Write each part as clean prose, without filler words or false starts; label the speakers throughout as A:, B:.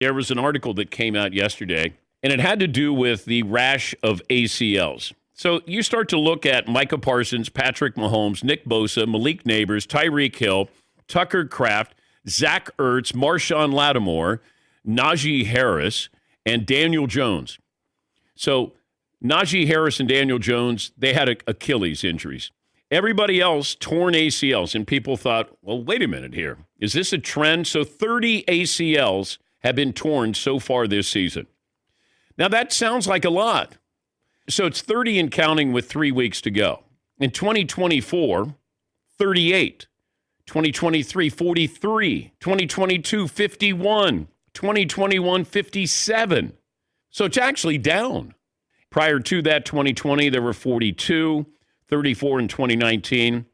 A: There was an article that came out yesterday, and it had to do with the rash of ACLs. So you start to look at Micah Parsons, Patrick Mahomes, Nick Bosa, Malik Neighbors, Tyreek Hill, Tucker Kraft, Zach Ertz, Marshawn Lattimore, Najee Harris, and Daniel Jones. So Najee Harris and Daniel Jones, they had Achilles injuries. Everybody else torn ACLs, and people thought, well, wait a minute here. Is this a trend? So 30 ACLs have been torn so far this season. Now, that sounds like a lot. So it's 30 and counting with 3 weeks to go. In 2024, 38. 2023, 43. 2022, 51. 2021, 57. So it's actually down. Prior to that, 2020, there were 42, 34 in 2019.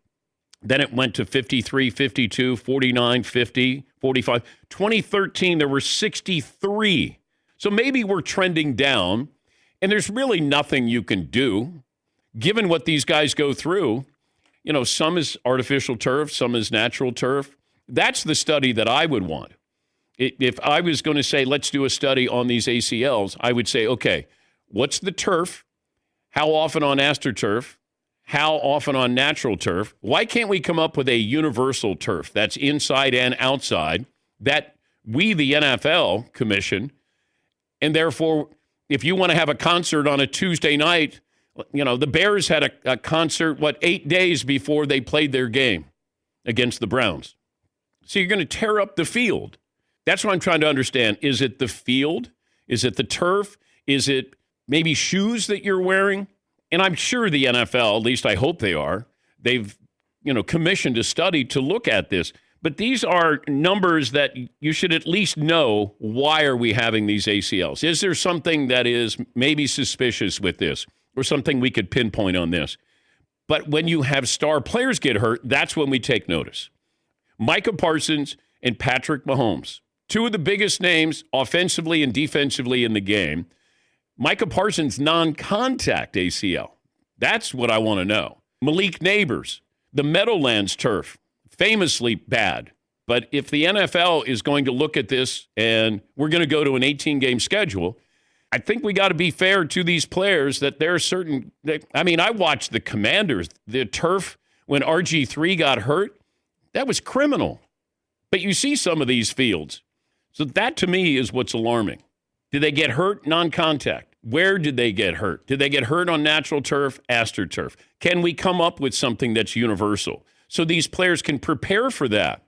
A: Then it went to 53, 52, 49, 50, 45. 2013, there were 63. So maybe we're trending down, and there's really nothing you can do. Given what these guys go through, you know, some is artificial turf, some is natural turf. That's the study that I would want. If I was going to say, let's do a study on these ACLs, I would say, okay, what's the turf? How often on AstroTurf? How often on natural turf? Why can't we come up with a universal turf that's inside and outside that we, the NFL, commission? And therefore, if you want to have a concert on a Tuesday night, you know, the Bears had a concert, 8 days before they played their game against the Browns. So you're going to tear up the field. That's what I'm trying to understand. Is it the field? Is it the turf? Is it maybe shoes that you're wearing? And I'm sure the NFL, at least I hope they are, they've, commissioned a study to look at this. But these are numbers that you should at least know, why are we having these ACLs? Is there something that is maybe suspicious with this or something we could pinpoint on this? But when you have star players get hurt, that's when we take notice. Micah Parsons and Patrick Mahomes, two of the biggest names offensively and defensively in the game. Micah Parsons' non-contact ACL. That's what I want to know. Malik Neighbors, the Meadowlands turf, famously bad. But if the NFL is going to look at this and we're going to go to an 18-game schedule, I think we got to be fair to these players that there are certain – I watched the Commanders, the turf, when RG3 got hurt. That was criminal. But you see some of these fields. So that, to me, is what's alarming. Did they get hurt? Non-contact. Where did they get hurt? Did they get hurt on natural turf? AstroTurf. Can we come up with something that's universal so these players can prepare for that?